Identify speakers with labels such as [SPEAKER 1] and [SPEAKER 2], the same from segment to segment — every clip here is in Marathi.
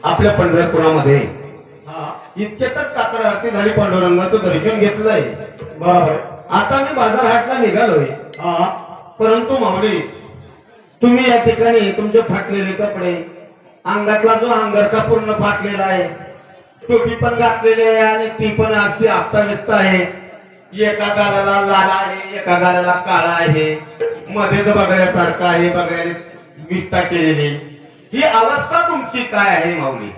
[SPEAKER 1] आपल्या पंढरपुरामध्ये इतक्यातच काकड आरती झाली, पांडुरंगाचं दर्शन घेतलंय. बरोबर. आता मी बाजार हाटला निघालोय. परंतु माऊली, तुम्ही या ठिकाणी तुमचे फाटलेले कपडे, अंगातला जो अंगरखा पूर्ण फाटलेला आहे, टोपी पण घातलेली आहे आणि ती पण अशी अस्ताव्यस्त आहे. एका गालाला लाल आहे, एका गालाला काळा आहे, मध्येच बघण्यासारखं आहे, बघण्याने विष्ठा केलेली. ही अवस्था तुमची काय आहे माऊली?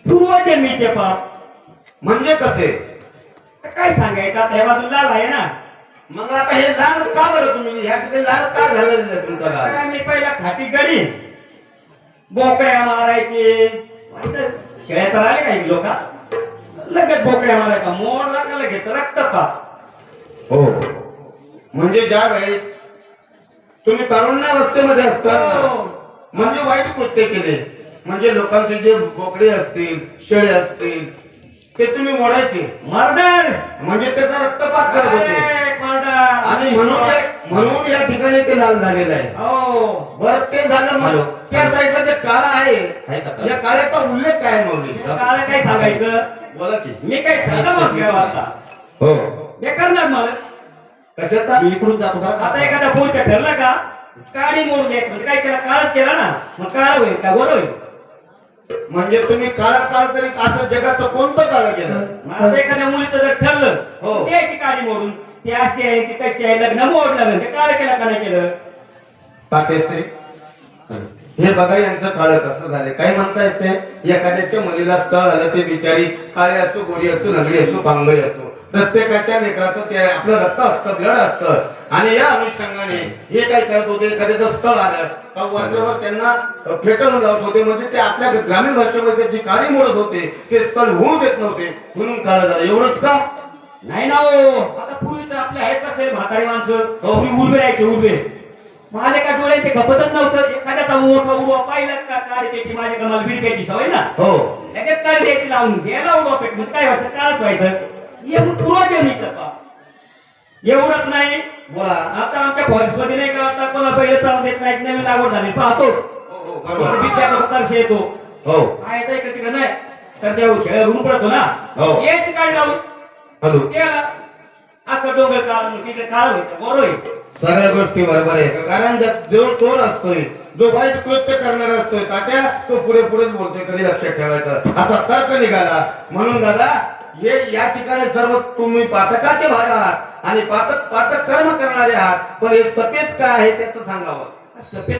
[SPEAKER 2] पूर्वजन्मीचे पाप.
[SPEAKER 1] म्हणजे कसे?
[SPEAKER 2] काय सांगायचं, आता हे बाजू लाल आहे ना.
[SPEAKER 1] मग आता हे लाल का बरं तुम्ही ह्या ठिकाणी लाल का झालेलं नाही तुमचा गाल?
[SPEAKER 2] काय मी पहिला खाटी गडी बोकड्या मारायचे, खेळत राहिले काही लोक, लगेच बोकड्या मारायचा, मोडला का लगेच रक्तपात.
[SPEAKER 1] हो, म्हणजे ज्या वेळेस तुम्ही तारुण्यावस्थेमध्ये असता, म्हणजे वाईट कृत्य केले, म्हणजे लोकांचे जे बोकडे असतील, शेळे असतील, ते तुम्ही मोडायचे.
[SPEAKER 2] मर्डर
[SPEAKER 1] म्हणजे त्याचा रक्तपात करत होते. आणि म्हणून या ठिकाणी ते लाल झालेलं आहे.
[SPEAKER 2] हो
[SPEAKER 1] बरं, ते झालं. मग त्या साईडला जे काळा आहे, या काळ्याचा उल्लेख काय माऊली?
[SPEAKER 2] काळ काय सांगायचं?
[SPEAKER 1] बोला की.
[SPEAKER 2] मी काय सांगत घ्यावं आता.
[SPEAKER 1] हो,
[SPEAKER 2] हे करणार मला
[SPEAKER 1] कशाचा?
[SPEAKER 2] मी इकडून जातो का? आता एखादा पोरच्या ठरला का काळी मोडून द्यायचं, म्हणजे काय केला, काळच केला ना, मग काळा होईल का गोड होईल?
[SPEAKER 1] म्हणजे तुम्ही काळा काळ तरी असं जगाचं कोणतं काळ केलं?
[SPEAKER 2] आता एखाद्या मुलीचं जर ठरलं,
[SPEAKER 1] हो,
[SPEAKER 2] द्यायची काळी मोडून, ती अशी आहे ती कशी आहे, लग्न मोडलं म्हणजे काळ केला का नाही केलं?
[SPEAKER 1] तातेश्री, हे बघा यांचं काळ कसं झालं. काय म्हणतायत ते? एखाद्याच्या मुलीला स्थळ आलं, ते बिचारी काळी असतो, गोरी असतो, नगरी असतो, पांगळी असतो, प्रत्येकाच्या लेकराचं ते आपलं रक्त असतं, ब्लड असतं. आणि या अनुषंगाने हे काय करत होते, एखाद्याचं स्थळ आलं का वरच्यावर त्यांना फेटाळून लावत होते. म्हणजे ते आपल्या ग्रामीण भाषेमध्ये जी काळी मोडत होते, ते स्थळ होऊ देत नव्हते, म्हणून काळ झालं. एवढंच का?
[SPEAKER 2] नाही ना हो. आता पूर्वीच आपले आहेत कसे म्हातारी माणसं, तुम्ही उडवे राहायचे, उडवे. माझे का डोळे ते खपतच नव्हतं. एखाद्याचा मोठा उडवा पाहिला का काळी पेटी, माझ्याकडे मला विडक्याची सवय ना,
[SPEAKER 1] हो,
[SPEAKER 2] लगेच काळी द्यायची लावून गेला उडवा पेट, काय व्हायचं, काळच व्हायचं. एवढं पूर्वजन्मीचं पाप. एवढंच नाही,
[SPEAKER 1] बोला.
[SPEAKER 2] आता आमच्या फॉरेस्ट मध्ये नाही का, आता कोणा पहिले चालू देत नाही, नवीन लागवड झाली पाहतो, तरशे येतो.
[SPEAKER 1] हो,
[SPEAKER 2] काय येतं इकडे तिकडे नाही, तर शेळ्या रूम पडतो ना,
[SPEAKER 1] हो,
[SPEAKER 2] याची काळी लावून
[SPEAKER 1] हॅलो,
[SPEAKER 2] त्याला आता डोंगर काळ तिकडे काळ व्हायचं, बरोबर आहे.
[SPEAKER 1] सगळ्या गोष्टी बरोबर आहे. कारण जो चोर असतोय, जो वाईट कृत्य करणार असतोय, तात्या तो पुढे पुढेच बोलतोय, कधी लक्षात ठेवायचं, असा तर्क निघाला. म्हणून दादा, हे या ठिकाणी सर्व तुम्ही पातकाचे भार आहात आणि पातक कर्म करणारे आहात. पण हे सफेद काय आहे त्याचं सांगावं.